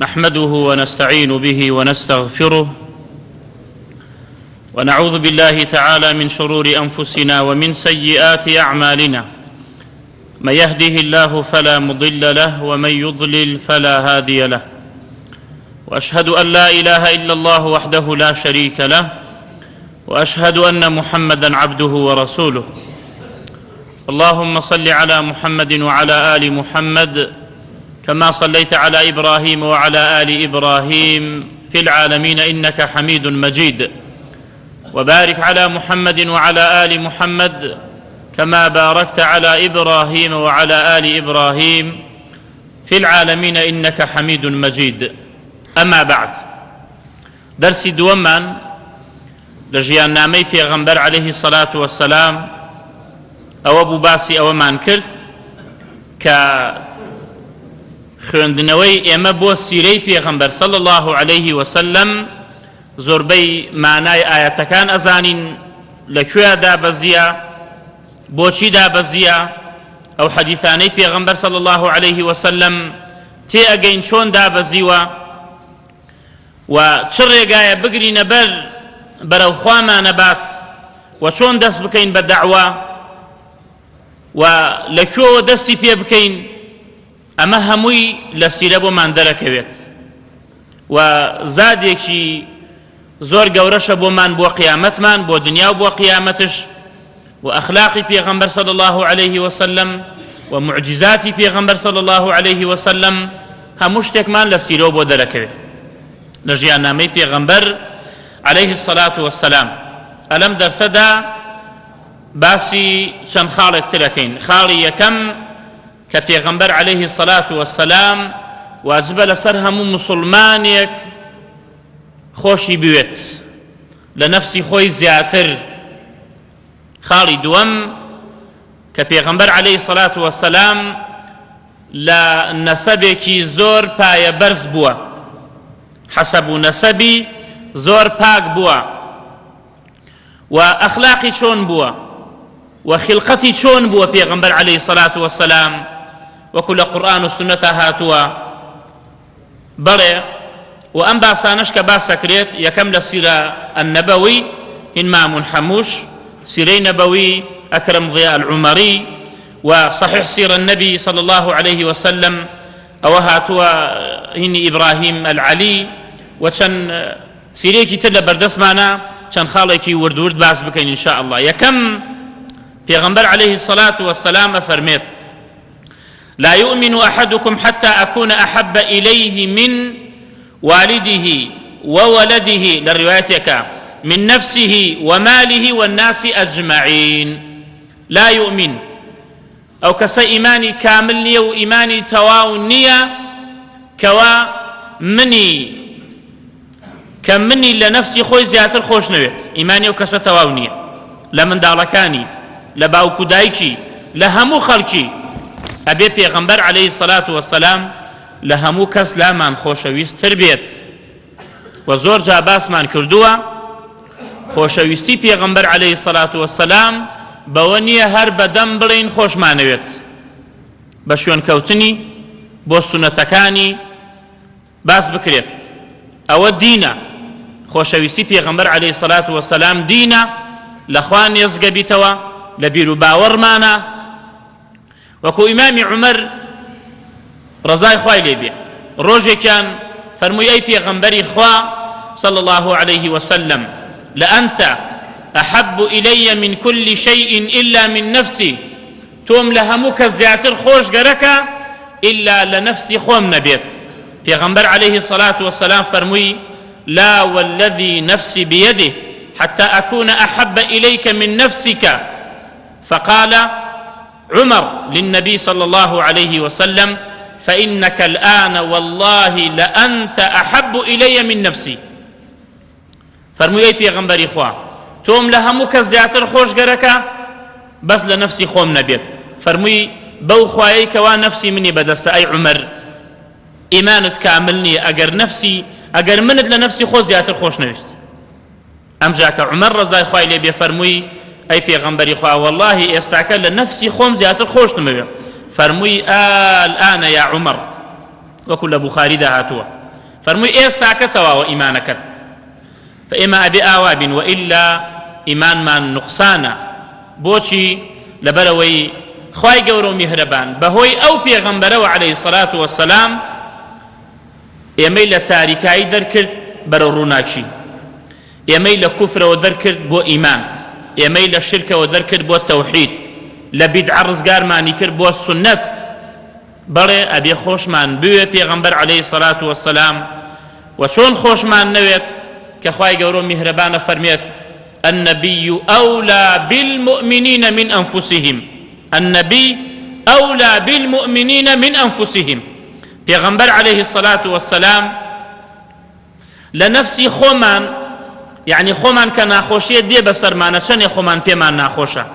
نحمده ونستعين به ونستغفره ونعوذ بالله تعالى من شرور أنفسنا ومن سيئات أعمالنا من يهده الله فلا مضل له ومن يضلل فلا هادي له وأشهد أن لا إله إلا الله وحده لا شريك له وأشهد أن محمدا عبده ورسوله اللهم صل على محمد وعلى آل محمد كما صليت على إبراهيم وعلى آل إبراهيم في العالمين إنك حميد مجيد وبارك على محمد وعلى آل محمد كما باركت على إبراهيم وعلى آل إبراهيم في العالمين إنك حميد مجيد أما بعد درسي دوما لجيان نامي پیغمبر عليه الصلاة والسلام أو أبو باسي أو من كرت خوێندنەوەی ئێمە بۆ سیرەی پێغەمبەر صلی الله عليه وسلم زۆربەی مانای ئاەتەکان ئەزانین لەکوێ دابەزیە بۆچی دابەزیە ئەو حەدیثانەی پێغەمبەر صلی الله عليه وسلم تێ ئەگەین چۆن دابەزیوە و چ ڕێگایە بگرینە بەرەو خوامانە بات و چۆن دەست بکەین بە دەعوا و لەکوێوە دەستی پێ بکەین ئەمە هەمووی لە سیرە بۆمان دەرەکەوێت و زادێکی زۆر گەورەشە بۆمان بۆ قیامەتمان بۆ دنیا و بۆ قیامەتش و ئەخلاقی پێغەمبەر صلی الله عليه وسلم و معجزاتی پێغەمبەر صلی الله عليه وسلم هەموو شتێکمان لە سیرەوە بۆ دەرەکەوێت لە ژیاننامەی پێغەمبەر عليه الصلاة والسلام ئەلەم دەرسەدا باسی چەند خاڵێک ترەکەین خاڵی یەکەم کە پێغەمبەر عليه الصلاة والسلام واجبە لەسەر هەموو مسلمانێک خۆشی بوێت لە نەفسی خۆی زیاتر خاڵی دووەم کە پێغەمبەر عليه الصلاة والسلام لە نەسەبێکی زۆر پایە بەرز بووە حەسەب و نەسەبی زۆر پاک بووە و ئەخلاقی چۆن بووە و خلقەتی چۆن بووە پێغەمبەر عليه الصلاة والسلام وەکو لە قورئان و سونەتە هاتووە بەڵێ و ئەم باسانش کە باسەکرێت یەکەم لە سیرە النەبەوی ئیمام حەموش سیرەی نەبەوی ئەکرەم ضیاء العومەری و صحیح سیرە النبی صلی الله عليه وسلم ئەوە هاتووە هینی ئیبراهیم العەلی و چەند سیرەیەکی تر لە بەردەستمانە چەند خاڵێکی وردورد باس بکەین إن شاء الله یەکەم پیغمبر عليه الصلاة والسلام فرميت لا يؤمن أحدكم حتى أكون أحب إليه من والده وولده للرواية من نفسه وماله والناس أجمعين لا يؤمن أو كسي إيماني كامل نية وإيماني تواو نية كوا مني كمني لنفسي خوي زياتر خوش نويت إيماني وكسي تواو نية لمن دالكاني لباوکو دایکی لە هەموو خەڵکی ئەبێ پێغەمبەر عليه الصلاة والسلام لە هەموو کەس لامان خۆشەویستتر بێت و زۆر جا باسمان کردووە خۆشەویستی پێغەمبەر عليه الصلاة والسلام بەوە نییە هەر بەدەم بڵێین خۆشمانەوێت بە شوێنکەوتنی بۆ سونەتەکانی باس بکرێت ئەوە دینە خۆشەویستی پێغەمبەر عليه الصلاة والسلام دینە لەخوا نێزگە بیتەوە لبير باورمانا وكو إمام عمر رضاي خواي ليبيا روجي كان فرمي أي پیغمبري خوا صلى الله عليه وسلم لأنت أحب إلي من كل شيء إلا من نفسي توم لهمك زياتر خوش قركا إلا لنفسي خوم نبيت پیغمبر عليه الصلاة والسلام فرمي لا والذي نفسي بيده حتى أكون أحب إليك من نفسك فقال عمر للنبي صلى الله عليه وسلم فإنك الآن والله لأنت أحب إلي من نفسي فرمي أي پیغمبر إخوة توم لهمك زياتر خوش قركا بس لنفسي خوم نبيت فرمي بو خواهي كوا نفسي مني بدست أي عمر إيمانت كاملني أجر نفسي أجر منت لنفسي خو زياتر خوش نويست أم جاك عمر رضاي خواهي لي بفرمي أي پیغمبری خواه والله استعكى لنفسي خوم زيادة خوش نموه فرمي الآن يا عمر وكل بخاري ده هاتوا فەرمووی ئێستاکە تەواوە ئیمانەکەت فئێمە ئەبێ ئاوا بین وئیلا ئیمانمان نوقسانە بۆچی لەبەرەوەی خوای گەورە و میهرەبان بەهۆی ئەو پێغەمبەرەوە عەلەیهی سەڵات وەسەلام ئێمەی لە تاریکایی دەرکرد بەرەو ڕووناچی ئێمەی لە کوفرەوە دەرکرد بۆ ئیمان ئێمەی لە شرکەوە دەرکرد بۆ تەوحید لە بیدعە ڕزگارمانی کرد بۆ سونەت بەڵێ ئەبێ خۆشمان بوێ پێغەمبەر عەلەیهی سەڵات وەسەلام و چۆن خۆشمان نەوێت کە خوای گەورە و میهرەبانە فەرمێت النبي أولى بالمؤمنين من أنفسهم النبي أولى بالمؤمنين من أنفسهم پیغمبر عليه الصلاة والسلام لنفسي خومان يعني خومان كناخوشية دي بسرمانة شني خومان بيمان ناخوشة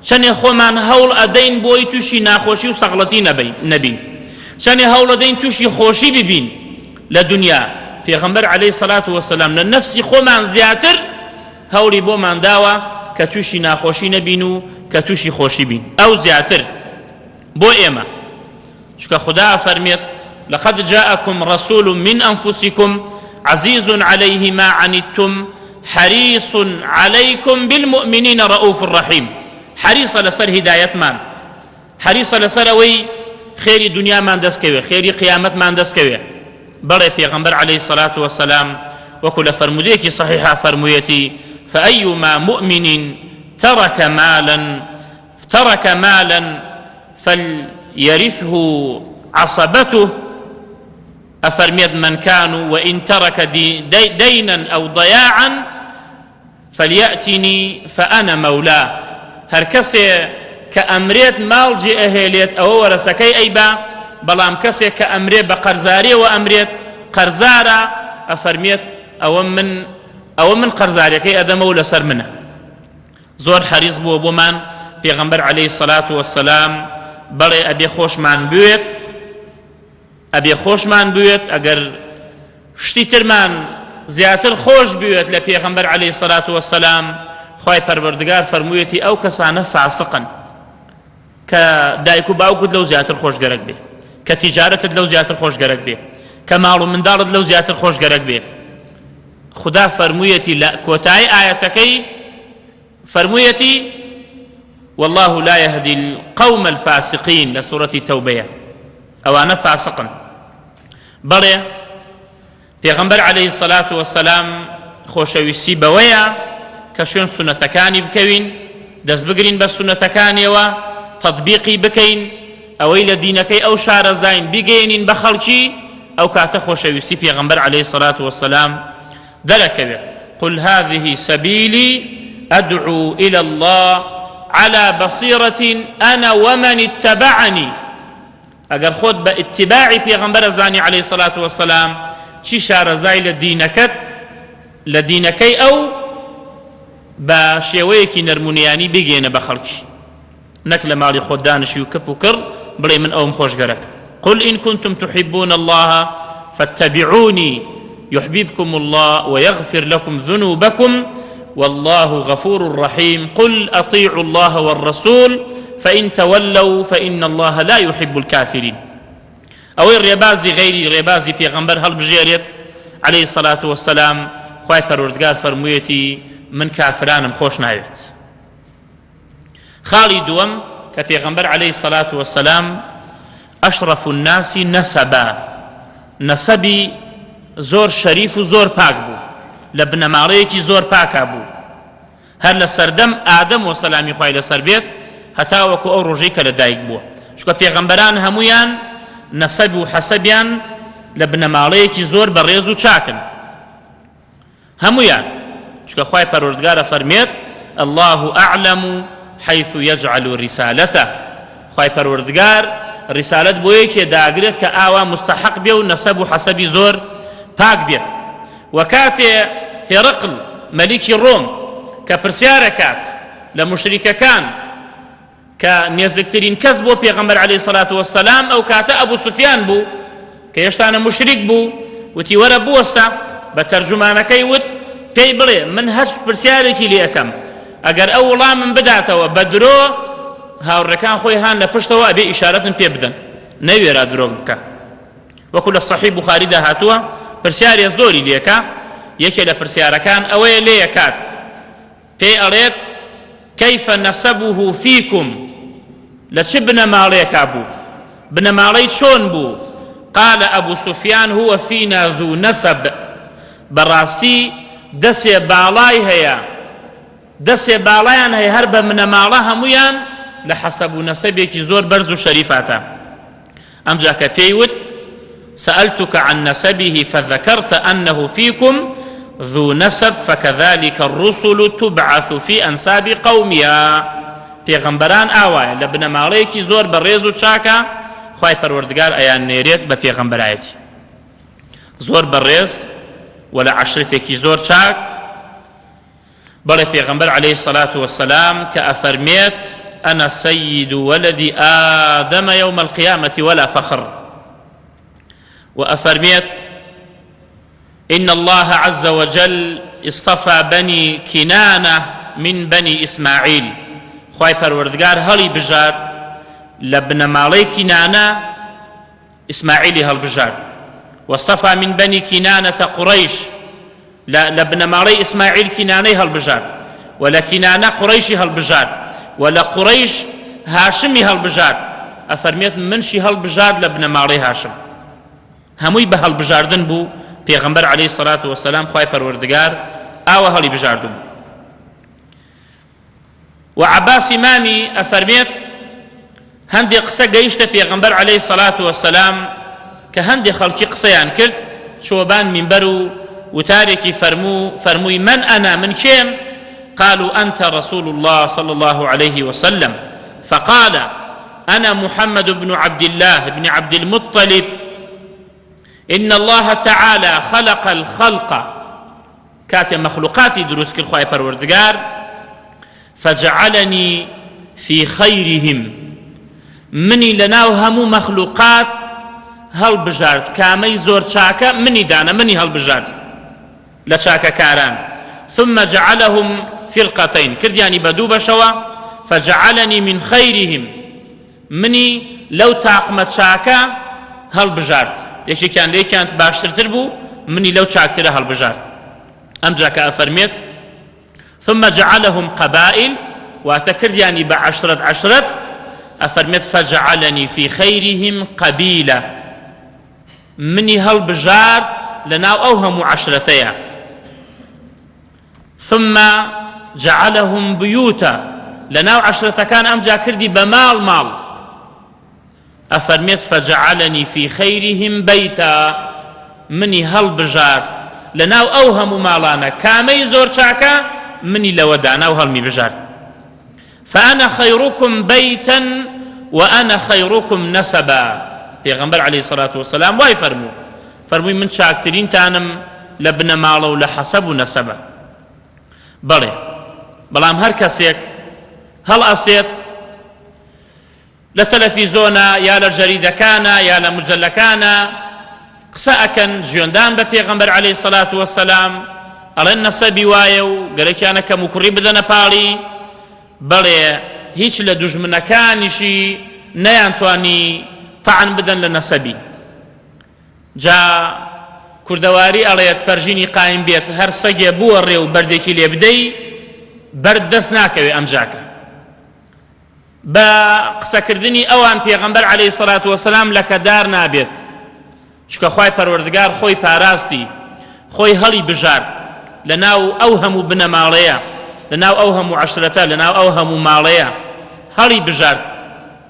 شني خومان هول أدين بوي توشي ناخوشي وسغلطي نبين شني هول أدين توشي خوشي ببين لدنيا پیغمبر عليه الصلاة والسلام لنفسي خومان زياتر هەوڵی بۆمان داوە کە تووشی ناخۆشی نەبین و کە تووشی خۆشی بین ئەو زیاتر بۆ ئێمە چونکە خوددا فەرمێت لقد جاءكم رسول من أنفسكم عزيز عليه ما عنتم حريص عليكم بالمؤمنين رؤوف رحيم حريص لسر هدايتمان حريص لسر أوي خير دنيا من دسكوي خير قيامت من دسكوي بلى پیغمبر عليه الصلاة والسلام وكل فرموديك صحيحة فرمويتي فأيما مؤمن ترك مالا فليرثه عصبته أفرميد من كانوا وإن ترك دينا أو ضياعا فليأتني فأنا مولاه هركسي كأمريت مالجي أهليت أو ورسكي أيبا بلام كسي كأمريت بقرزاري وأمريت قرزارة أفرميت أو من قرزاريكي أدمو لسر منه زور حريص بو بومان پیغمبر عليه الصلاة والسلام بلي أبي خوشمان بويت أجر شتي ترمان زياتر خوش بويت لبيغمبر عليه الصلاة والسلام خواهي پروردگار فرمويتي أو كسانة فاسقا كدايكو باوكد لو زياتر خوش گرك بي كتجارة لو زياتر خوش گرك بي كمالو من دارد لو زياتر خوش گرك بي خدا فرمويتي لا كوتاي آياتكي فرمويتي والله لا يهدي القوم الفاسقين لسورة التوبة أو أنا فاسقا بلى پیغمبر عليه الصلاة والسلام خوشويسي بويا كشون سنتكاني بكوين دز بقرين بس سنتكاني وتطبيقي بكين أو إلى دينكي أو شار زين بقين بخلقي أو كاتا خوشويسي پیغمبر عليه الصلاة والسلام دلك به قل هذه سبيلي أدعو إلى الله على بصيرة أنا ومن اتبعني أجر خود باتباعي پیغمبر زاني عليه الصلاة والسلام چی شارەزای لە دینەکەی ئەو بە شێوەیەکی نەرمونیانی بگێنە بە خەڵکی نەک لە ماڵی خۆت دانشی و کەپ و کڕ بڵێ من ئەوم خۆشگەرەکە قل إن كنتم تحبون الله فاتبعوني يحببكم الله ويغفر لكم ذنوبكم والله غفور رحيم قل أطيعوا الله والرسول فإن تولوا فإن الله لا يحب الكافرين أو الربازي غيري ربازي پیغمبر هل بجيريت عليه الصلاة والسلام خواهي پروردگار فرمويتي من كافرانم خوش ناويت خالي دوم كپیغمبر عليه الصلاة والسلام أشرف الناس نسبا نسبي زور شريف و زور پاک بو لبن ماليكي زور پاكا بو هر لسردم آدم وسلامي خواهي لسر بيت هتا وكو أو رجيك لدايك بو شكو پیغمبران همويان نسب و حسبیان لبن ماڵەیەکی زۆر بەڕێز و چاکن هەمویان چونکە خوای پەروەردگارە فەرمێت الله أعلم حيث يجعل رسالته خوای پەروەردگار ڕسالەت بۆ یەکێ داگرێت کە ئاوا مستحق بێ و نەسەب و حەسەبی زۆر پاک بێت و کاتێ هێرەقل مەلیکی ڕۆم کە پرسیارەکات لە مشریکەکان کە نێزکترین کەس بۆ پێغەمبەر عەلەیهی سەڵات وەسەلام ئەو کاتە ئەبوو سوفیان بوو کە هێشتانە مشریک بوو وتی وەرە بوەستە بە تەرجومانەکەی وت پێی بڵێ من هەست پرسیارێکی لێ ئەەکەم ئەگەر ئەو وەڵامم بداتەوە بە درۆ هاوڕێکان خۆی هان لە پشتەوە ئەبێ ئیشارەتم پێ بدەن نەوێرا درۆ بکە وەکو لە سەحیح بوخاریدا هاتووە پرسیارێ زۆری لێکە یەکێ لە پرسیارەکان ئەوەیە لێ یەکات پێی ئەڵێت کەیفە نەسەبوه فیکم لە چ بنەماڵەیەکا بوو بنەماڵەی چۆن بوو قال أبو سفيان هو فينا ذو نسب براستي دسي بالاي هيا دسي بالايان هي هرب من مالها هميان لحسب نسبك زور برز شريفاتا أمجاك بيوت سألتك عن نسبه فذكرت أنه فيكم ذو نسب فكذلك الرسل تبعث في أنساب قومها پیغمبران آوائے لبن ماليكي زور برزو چاكا خواهی پروردگار ایان نیرید با پیغمبر آیتی زور برز ولا عشرتێکی زۆر چاک بەڵێ پیغمبر عليه الصلاة والسلام كأفرميت أنا سيد ولد آدم يوم القيامة ولا فخر وأفرميت إن الله عز وجل اصطفى بني كنانة من بني إسماعيل خواهی پروردگار هەڵی بژار لبن مالي كنانة إسماعيل هالبجار واصطفى من بني كنانة قريش لبن مالي إسماعيل كنانة هالبجار ولا كنانة قريش هالبجار ولا قريش هاشمي هالبجار أفرميت منشي هالبجار لبن مالي هاشم هموي بهالبجار دن بو پیغمبر عليه الصلاة والسلام خواهي پروردگار آوه هالي بجار دن وعباس إمامي أفرميت هەندێ قسە گەیشتە پێغەمبەر عەلەیهی سەڵات وەسەلام کە هەندێک خەڵکی قسەیان کرد چۆبان مینبەر و وتارێکی فەرمووی من ئەنا من کێم قالوا أنت رسول الله صلى الله عليه وسلم فقال أنا محمد بن عبد الله بن عبد المطلب إن الله تعالى خلق الخلق كات مخلوقاتي دروس كل خواهي پروردگار فجعلني في خيرهم منی لەناو هەموو مەخلوقات هەڵبژارد کامەی زۆر چاکە منی دانا منی هەڵبژارد لە چاکەکاران ثم جعلهم فرقتين کردیانی بە دوو بەشەوە فجعلني من خيرهم منی لەو تاقمە چاکە هەڵبژارد یەکێکیان لێکیان باشترتر بوو منی لەو چاکترە هەڵبژارد ئەمجا کە ئەفەرمێت ثم جعلهم قبائل واتە کردیانی بە عشرەت أفرمت فجعلني في خيرهم قبيلة مني هالبجار لناو أوهم عشرتيا ثم جعلهم بيوتا لناو عشرة كان أمجا كردي بمال مال أفرمت فجعلني في خيرهم بيتا مني هالبجار لناو أوهم مالانا كامي زور شاكا مني لودانا وهالمي بجار فأنا خيركم بيتا وأنا خيركم نسبا پیغمبر عليه الصلاة والسلام واي فرموي من شاكترين تانم لبن مالو لحسب نسبا بلام هر كسيك هل أسيت لتلفزيونا يا للجريدة كان يا لمجلة كان قساءكن جيوندان بپیغمبر عليه الصلاة والسلام ألن نسبي وايو قالك أنا كمكري بدنا بالي بەڵێ هیچ لە دوژمنەکانیشی نەیانتوانی تەعن بدەن لە نەسەبی جا کوردەواری ئەڵێت پەرژینی قایم بێت هەر سەگێ بوەڕێ و بەردێکی لێ بدەی بەرد دەست ناکەوێ ئەمجاکە بە قسەکردنی ئەوان پێغەمبەر عەلەیهی سەڵات وەسەلام لەکەدار نابێت چونکە خوای پەروەردگار خۆی پاراستی خۆی هەڵی بژارد لەناو ئەو هەموو بنەماڵەیە لناو أوهم عشرة لناو أوهم مالية هاري بجار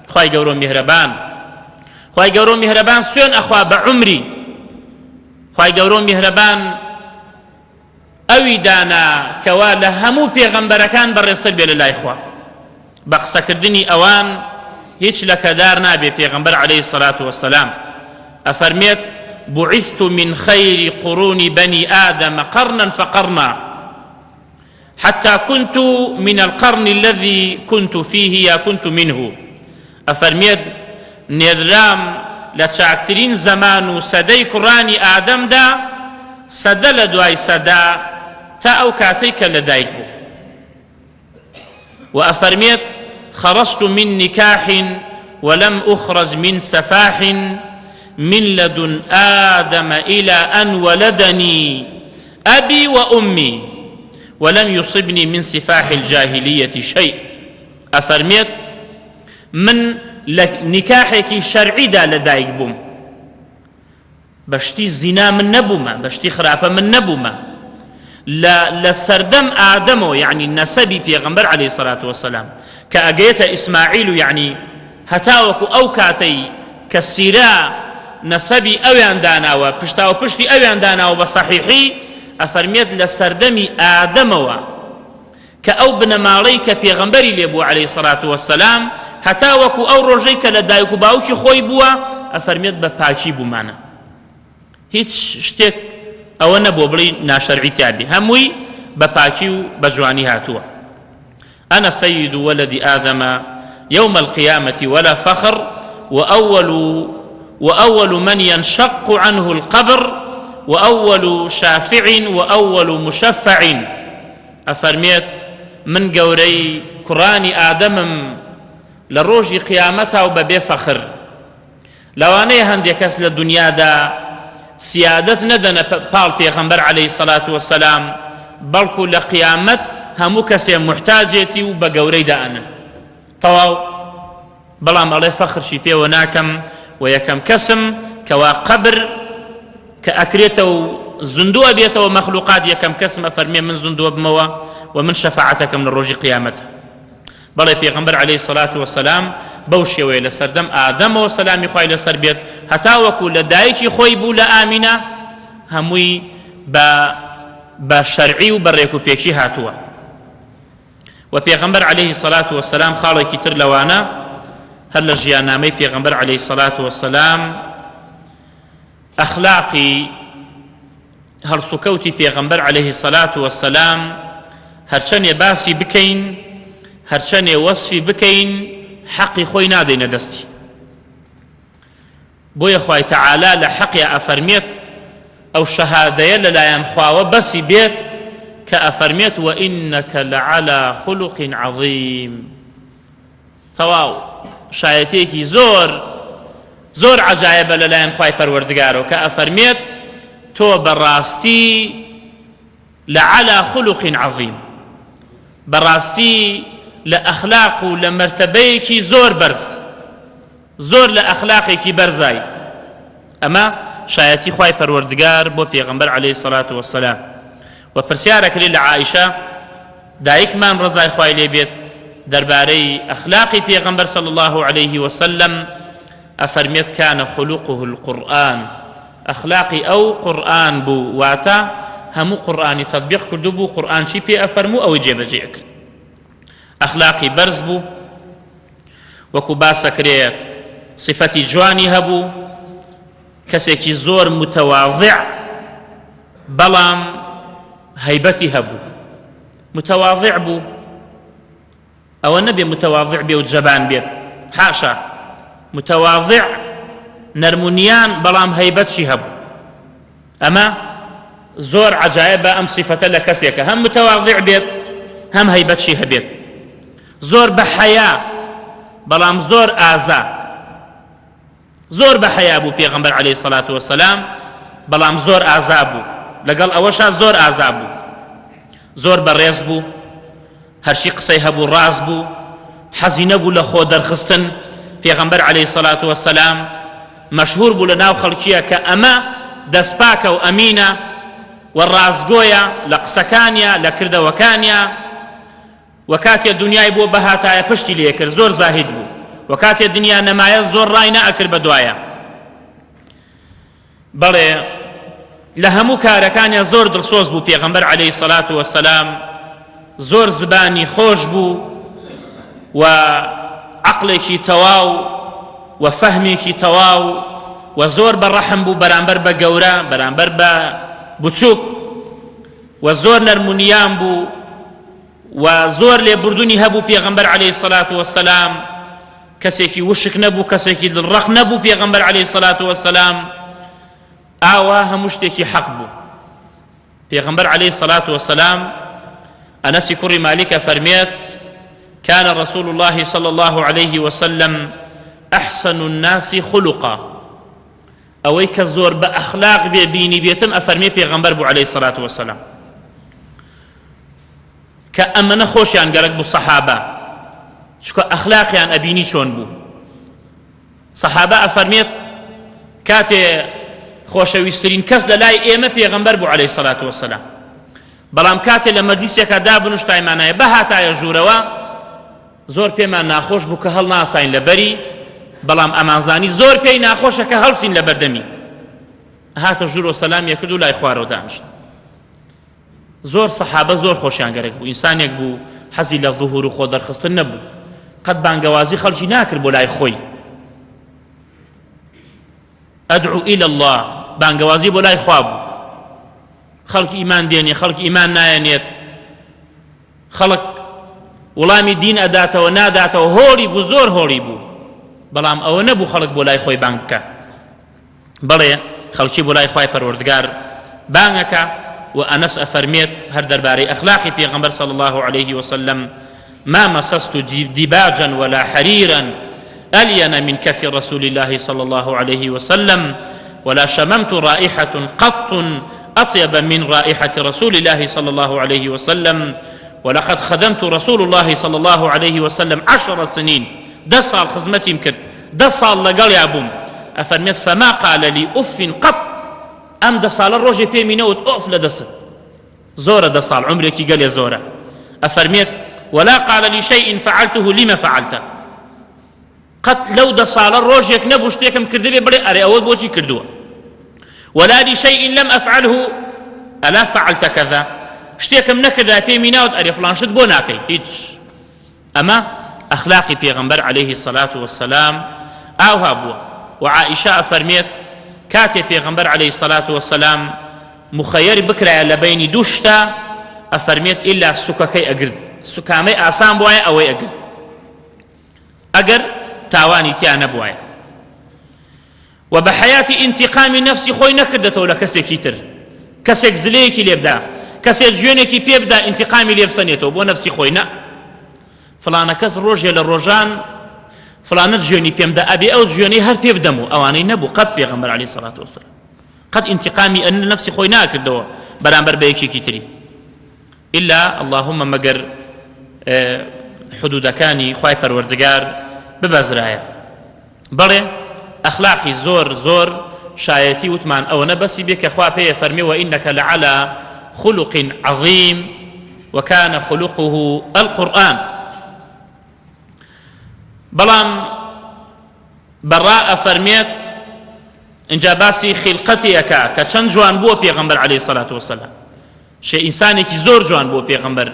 خواهي قورو مهربان خواهي قورو مهربان سوين أخوة بعمري خواهي قورو مهربان أوي دانا كوالا همو پیغمبركان برسل بي لله إخوة بقصة كردني أوان هيش لك دار نابي پیغمبر عليه الصلاة والسلام أفرميت بعثت من خير قرون بني آدم قرنا فقرنا حتى كنت من القرن الذي كنت فيه يا كنت منه أفرميت نيرام لتشاكترين زمان سدي كراني آدم دا سدا لدواي سدا تا أو كاتيك لدايك بو وأفرميت خرجت من نكاح ولم أخرج من سفاح من لدن آدم إلى أن ولدني أبي وأمي ولم يصبني من سفاح الجاهلية شيء. أفرميت من نكاحك شرعي دا لدايك بوم، بشتي الزنا من نبوما، بشتي خرافة من نبوما، لسردم آدمو يعني النسبي پیغمبر عليه الصلاة والسلام كأجيت إسماعيل يعني هتاوك أو كاتي كالسيرا نسبي أويان داناوا پشتاو پشتي أويان داناوا بصحيحي أفرميت لسردمي آدموا كأو بنمالي كبيغمبري ليبو عليه الصلاة والسلام هتاوك أو رجيك لدايك باوكي خوي بوا أفرميت بپاكي بو مانا هيت شتك أو نبو بلي ناشرعي تابي هموي بپاكي و بجواني هاتوا. أنا سيد ولد آدم يوم القيامة ولا فخر وأول من ينشق عنه القبر وأول شافع وأول مشفع. أفرميت من قوري كراني آدم لروجي قيامته وببي فخر لواني هندي كاس للدنيا دا سيادت ندن بال پیغمبر عليه الصلاة والسلام بلكو لقيامت همو كسي محتاجتي وبقوري دانا طواو بلام عليه فخر شي بيه وناكم ويكم كسم كوا قبر كأكريته زندوة بيته ومخلوقات يكم كسم أفرمي من زندوة بموا ومن شفاعتك من الرجي قيامته. بلي پیغمبر عليه الصلاة والسلام بوشي ويلا سردم آدم وسلامي خوي لسر بيت هتاوكو لدايكي خوي بو لآمنة هموي بشرعي وبريكو بيكي هاتوا. وبيغمبر عليه الصلاة والسلام خالي كتر لوانا هل جيانامي بيغمبر عليه الصلاة والسلام أخلاقي هل سكوتي بيغمبر عليه الصلاة والسلام هرشان باسي بكين هرچنێ وەصفی بکەین حەقی خۆی نادەینە دەستی. بۆیە خوای تەعالا لە حەقی ئەفەرمێت ئەو شەهادەیە لەلایەن خواوە بەسی بێت کە ئەفەرمێت وئینەکە لەعەلا خولوقین عەظیم. تەواو شایەتێکی زۆر عەجایبە لەلایەن خوای پەروەردگارەوە کە ئەفەرمێت تۆ بەڕاستی لەعەلا خولوقین عەظیم، بەڕاستی لأخلاق لمرتبيكي زور برز زور لأخلاقيكي برزاي. أما شايتي خواي پروردگار بو پیغمبر عليه الصلاة والسلام وپرسيارك لعائشة دايك من رزاي خواي لبيت درباري أخلاقي پیغمبر صلى الله عليه وسلم أفرميت كان خلقه القرآن. أخلاقي أو قرآن بو واتا همو قرآني تطبيق كردو بو قرآن شي بي أفرمو أو جيب جيك أخلاقي برز بو وكو باسكريت صفتي جواني هبو كسيكي زور متواضع بلام هيبتي هبو متواضع بو أو النبي متواضع بي وجبان بيت حاشا متواضع نرمونيان بلام هيبتشي هبو. أما زور عجائبة أم صفة لكسيك هم متواضع بيت هم هيبتشي هبيت زور بحياة بلام زور آزا زور بحياة بو پیغمبر عليه الصلاة والسلام بلام زور آزا بو لقل أوشا زور آزا بو زور بريز بو هرشي قصي هبو راز بو حزين بو لخو درخستن پیغمبر عليه الصلاة والسلام مشهور بو لناو خلقية كأما دسباك وأمينة والرازقويا لقسكانيا لكرد وكانيا وكاتي الدنيا بو بهاتايا پشتی ليكر زور زاهد بو وكاتي الدنيا نمايا زور راينا أكر بدوايا بلي لهمو كاركانيا زور درسوز بو پیغمبر عليه الصلاة والسلام زور زباني خوش بو وعقلكي تواو وفهمكي تواو وزور بالرحم بو برانبر بقورا برانبر بچوك وزور نرمونيان بو وزور لبردوني هبو پیغمبر عليه الصلاة والسلام كسيكي وشك نبو كسيكي للرق نبو پیغمبر عليه الصلاة والسلام آوا همشتكي حق بو پیغمبر عليه الصلاة والسلام أنس كري مالك فرميت كان رسول الله صلى الله عليه وسلم أحسن الناس خلقا ئەوەی کە زۆر بە ئەخلاق بێ بینی بێتم ئەفەرمێ پێغەمبەر بوو عەلەیهی سەڵات وەسەلام کە ئەمەنە خۆشیان گەرەک بوو سەحابە چونکە ئەخلاقیان ئەبینی چۆن بوو سەحابە ئەفەرمێت کاتێ خۆشەویستترین کەس لە لای ئێمە پێغەمبەر بوو عەلەیهی سەڵات وەسەلام بەڵام کاتێ لە مەجلیسێکە دابنوشتایمانایە بە هاتایە ژوورەوە زۆر پێمان ناخۆش بوو کە هەڵ ناساین لەبەری بەڵام ئەمانزانی زۆر پێی ناخۆشە کە هەڵسین لە بەردەمی هاتە ژوور و سەلامیە کرد و لای خوارەوە دانیشت زۆر سەحابە زۆر خۆشیان گەرەک بوو ئینسانێک بوو حەزی لە ظهور و خۆ دەرخستن نەبوو قەت بانگەوازی خەڵکی ناکرد بۆ لای خۆی ئەدعو إلى الله بانگەوازی بۆ لای خوا بوو خەڵک ئیمان دێنێ خەڵک ئیمان نایەنێت خەڵک وەڵامی دین ئەداتەوە ناداتەوە هۆڵی بوو زۆر هۆڵی بوو بەڵام ئەوە نەبوو خەڵک بۆ لای خۆی بانگ بکە بەڵێ خەڵکی بۆ لای خوای پەروەردگار بانگەکە و ئەنەس ئەفەرمێت هەر دەربارەی ئەخلاقی پێغەمبەر صلی الله عليه وسلم ما مسست ديباجا ولا حريرا ألين من كف رسول الله صلى الله عليه وسلم ولا شممت رائحة قط أطيب من رائحة رسول الله صلى الله عليه وسلم ولقد خدمت رسول الله صلى الله عليه وسلم 10 سنين 10 ساڵ خزمەتیم کرد 10 ساڵ لەگەڵیا بووم ئەفەرمێت فما قال لي أف قط ئەم 10 ساڵە ڕۆژێ پێمی نەوت ئۆف لە دەست زۆرە 10 ساڵ عمرێکی گەلێ زۆرە ئەفەرمێت ولا قال لي شيء فعلته لما فعلته قەت لەو 10 ساڵە ڕۆژێک نەبوو شتێکم کردبێ بڵێ ئەرێ ئەوە بۆچی کردووە ولا لشيء لم أفعله ألا فعلت كذا شتێکم نەکردا پێمی ناوت ئەرێ فڵان شت بۆ ناکەی هیچ ئەمە ئەخلاقی پێغەمبەر عەلەیهی سەڵات وەسەلام ئاوها بووە وعائیشە ئەفەرمێت کاتێ پێغەمبەر عەلەیهی سەڵات وەسەلام مخەیەر بکرایە لە بەینی دوو شتە ئەفەرمێت ئیلا سوکەکەی ئەگرت سوکامەی ئاسان بوایە ئەوەی ئەگرت ئەگەر تاوانی تیا نەبوایە و بە حەیاتی ئینتیقامی نەفسی خۆی نەکردێتەوە لە کەسێکی تر کەسێک زلەیەکی لێ بدا کەسێک ژوێنێکی پێ بدا ئینتیقامی لێ بسەنێتەوە بۆ نەفسی خۆی نە فڵانە کەس ڕۆژێ لە ڕۆژان فڵانەت ژوێنی پێم دا ئەبێ ئەو ژوێنەی هەر پێ بدەم و ئەوانەی نەبوو قەت پێغەمبەر عەلەیهی سەڵات وەسەلام قەت ئینتیقامی نەفسی خۆی ناکردەوە بەرامبەر بە یەکێکی تری ئیلا اللهم مەگەر حدودەکانی خوای پەروەردگار ببەزرایە بەڵێ ئەخلاقی زۆر زۆر شایەتی وتمان ئەوە نەبەسی بێ کە خوا پێیە فەرمی وإنك لعلى خلق عظيم وكان خلقه القرآن بەڵام بەڕا ئەفەرمێت اینجا باسی خلقەتی ئەکا کە چەند جوان بووە پێغەمبەر عەلەیهی سەڵات وەسەلام شێ ئینسانێکی زۆر جوان بووە پێغەمبەر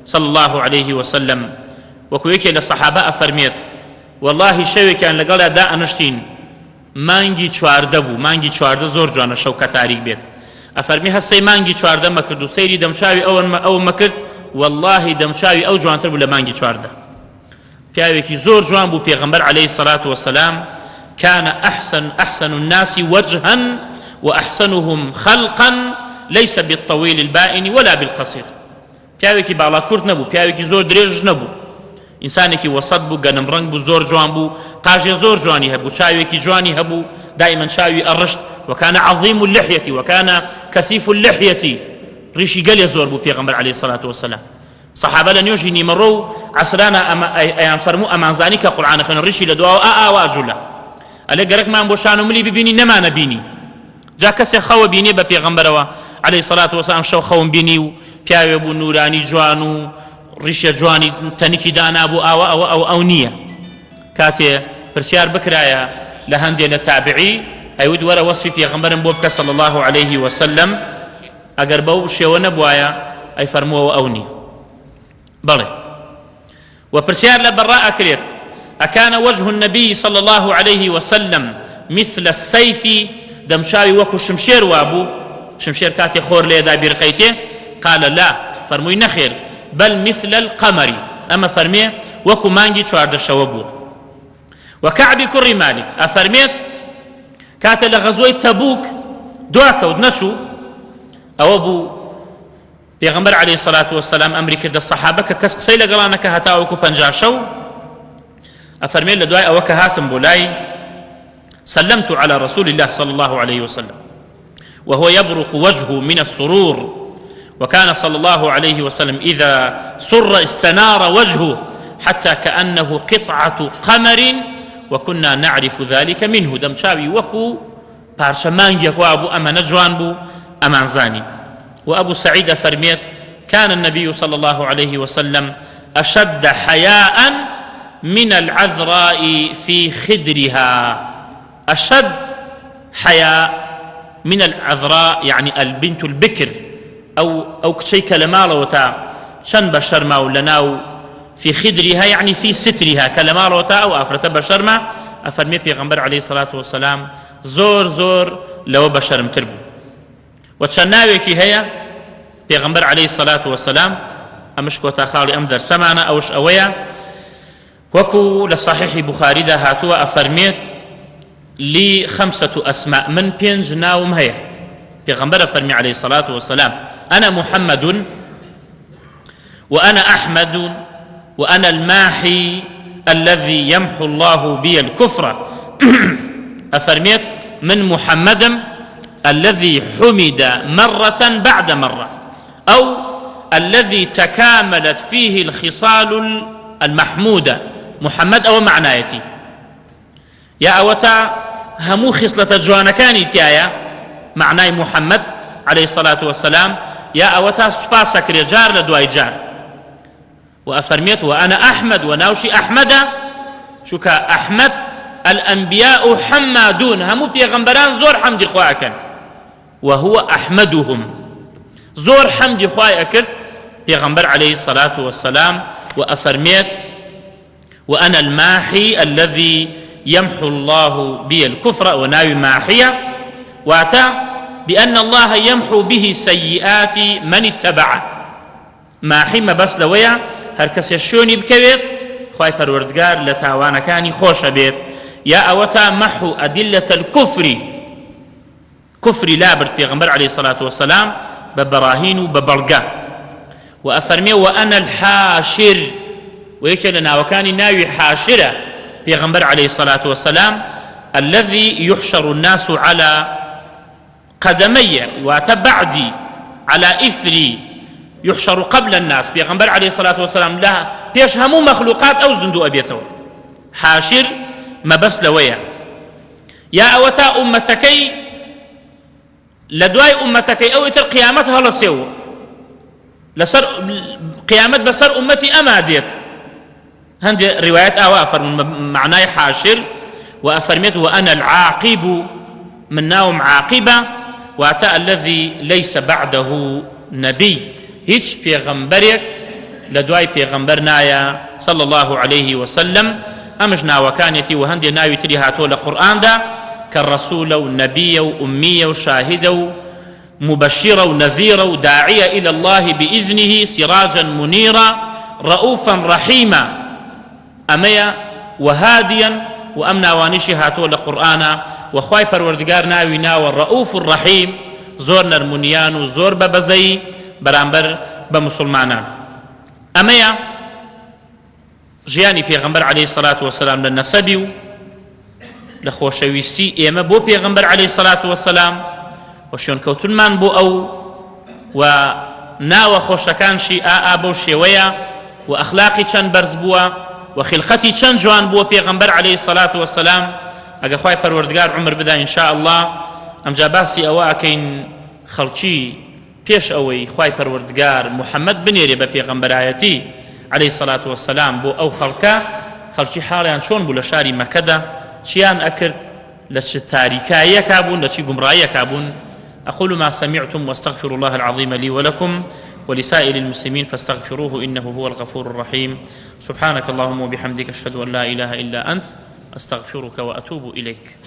صلى الله عليه وسلم وەکو یەکێ لە سەحابە ئەفەرمێت واللهی شەوێکیان لەگەڵا دائەنشتین مانگی 14 بوو مانگی 14 زۆر جوانە شەو کە تاریک بێت ئەفەرمی هەستەی مانگی 14 مەکرد و سەیری دەمچاوی ئەو مەکرد واللهی دەمچاوی ئەو جوانتر بوو لە مانگی 14 پیاوێکی زۆر جوان بوو پێغەمبەر عەلەیهی سەڵات وەسەلام كان أحسن الناس وجها وأحسنهم خلقا ليس بالطويل البائن ولا بالقصير پیاوێکی باڵا کورت نەبوو پیاوێکی زۆر درێژ نەبوو ئینسانێکی وەسەط بوو گەنم ڕەنگ بوو زۆر جوان بوو قاژێ زۆر جوانی هەبوو چاوێکی جوانی هەبوو دائما چاوی ئەڕشت وكان عظيم اللحية وكان كثيف اللحية ڕیشی گەلێ زۆر بوو پێغەمبەر عەلەیهی سەڵات وەسەلام صحابە لە نوێژی نیمەڕۆ و عەسرانە ئەیان فەرموو ئەمانزانی کە قورئانە خوێن ڕیشی لە دواوە ئاواجوولە ئەلێ گەرەکمان بۆ شان و ملی ببینی نەمانە بینی جا کەسێک خەوە بینێ بە پێغەمبەرەوە عەلەیهی سەڵات وەسەلام شەو خەوم بینی و پیاوێ بوو نورانی جوان و ڕیشە جوانی تەنیکی دانابوو ئەو نییە کاتێ پرسیار بکرایە لە هەندێک لە تابعی ئەیود وەرە وەسفی پێغەمبەرم بۆ بکە صلی الله عليه وسلم ئەگەر بەو شێوە نەبوایە ئەی فەرمووەوە ئەو نییە بەڵێ وپرسیار لە بەڕا ئەکرێت أكان وجه النبي صلى الله عليه وسلم مثل السيف دمشاوي وكو شمشير وابو شمشير كاتي خور ليدا برقيته قال لا فرموي نخير بل مثل القمر أما فرمي وكو مانجي شوارد الشوابو وكعب كر مالك أفرميت كاتي لغزوي تبوك دوعك ودنشو أو أبو پیغمبر علیه الصلاة والسلام امری کرد الصحابه که کس قسەی لەگەڵانە کە هەتاوەکو 50 شەو ئەفەرمێت لە دوای ئەوە کە هاتم بۆ لای سلمت على رسول الله صلى الله عليه وسلم وهو يبرق وجهه من السرور، وكان صلى الله عليه وسلم إذا سر استنار وجهه حتى كأنه قطعة قمر، وكنا نعرف ذلك منه. دمشاوي وكو بارشمانجيك وأبو أمان جوان بو أمان زاني. وأبو سعيد فرميت كان النبي صلى الله عليه وسلم أشد حياء من العذراء في خدرها. أشد حياء من العذراء يعني البنت البكر أو شيء كلماله وتا شن بشرما ولناو في خدرها يعني في سترها كلماله وتا أو أفرت بشرما. أفرمي پیغمبر عليه الصلاة والسلام زور زور لو بشرم تربو وتشناويكي هي پیغمبر عليه الصلاة والسلام أمشكو تاخالي أمدر سمعنا أوش أويا وكو لصحيح بخاري ده هاتوا أفرميت لي 5 أسماء من بينج ناوم هي پیغمبر فرمي عليه الصلاة والسلام أنا محمد وأنا أحمد وأنا الماحي الذي يمحو الله بي الكفر. أفرميت من محمد الذي حمد مرة بعد مرة، أو الذي تكاملت فيه الخصال المحمودة. محمد أو معنايتي يا أوتا همو خصلة جوانا كاني تيايا معناي محمد عليه الصلاة والسلام يا أوتا سباسك رجار لدواي جار. وأفرميت وأنا أحمد وناوشي أحمد شكا أحمد الأنبياء حمادون همو بيغمبران زور حمد خواكا وهو أحمدهم زور حمد خواكا بيغمبر عليه الصلاة والسلام. وأفرميت وأنا الماحي الذي يمحو الله بي الكفر وناوي ماحية وأتى بأن الله يمحو به سيئات من اتبعه. ماحي ما بس لويا هركس يشوني بكويت خواهي پروردگار لتاوانا كاني خوش بيت يا أوتا محو أدلة الكفر كفر لابر پیغمبر عليه الصلاة والسلام ببراهين ببلغة. وأفرمي وأنا الحاشر ويكلنا وكان ناوي حاشرة پیغمبر عليه الصلاة والسلام الذي يحشر الناس على قدمي وتبعدي على إثري يحشر قبل الناس. پیغمبر عليه الصلاة والسلام لها پیش همو مخلوقات أو زندو أبيتو حاشر ما بس لويا يا أوتا أمتكي لدواي أمتكي أو يتر قيامتها لسيو لسر قيامت بسر أمتي أما ديت هندي روايات أوافر من معناي حاشر. وأفرميت وأنا العاقب من ناوم عاقبة وأتى الذي ليس بعده نبي هيتش پیغمبرك لدواي پیغمبرنايا صلى الله عليه وسلم أمش ناوكانيتي وهندي ناوي تري هاتو لقرآن دا كالرسول والنبي وأمية وشاهدة مبشرة ونذيرة وداعية إلى الله بإذنه سراجا منيرا رؤوفا رحيما أميا وهاديا وأمنا وانشي هاتو لقرآن وخواي پروردگار ناوي ناو الرؤوف الرحيم زور نرمونيان وزور ببزي برامبر بمسلمانان. أميا ژیانی پێغەمبەر عليه الصلاة والسلام لە نەسەبی و لە خۆشەویستی ئێمە بۆ پێغەمبەر عليه الصلاة والسلام و شوێنکەوتنمان بۆ ئەو و ناوە خۆشەکانشی ئا بەو شێوەیە و ئەخلاقی چەند بەرز بووە و خلقەتی چەند جوان بووە پێغەمبەر عليه الصلاة والسلام. ئەگە خوای پەروەردگار عمر بدا إن شاء الله ئەمجا باسی ئەوە ئەکەین خەڵکی پێش ئەوەی خوای پەروەردگار محەممەد بنێرێ بە پێغەمبەرایەتی عليه الصلاة والسلام بو أو خلقي حاليان شون بو لشاري مكدا شيان أكرد لش تاريكاية كابون لش قمراية كابون. أقول ما سمعتم واستغفر الله العظيم لي ولكم ولسائر المسلمين فاستغفروه إنه هو الغفور الرحيم. سبحانك اللهم وبحمدك أشهد أن لا إله إلا أنت أستغفرك وأتوب إليك.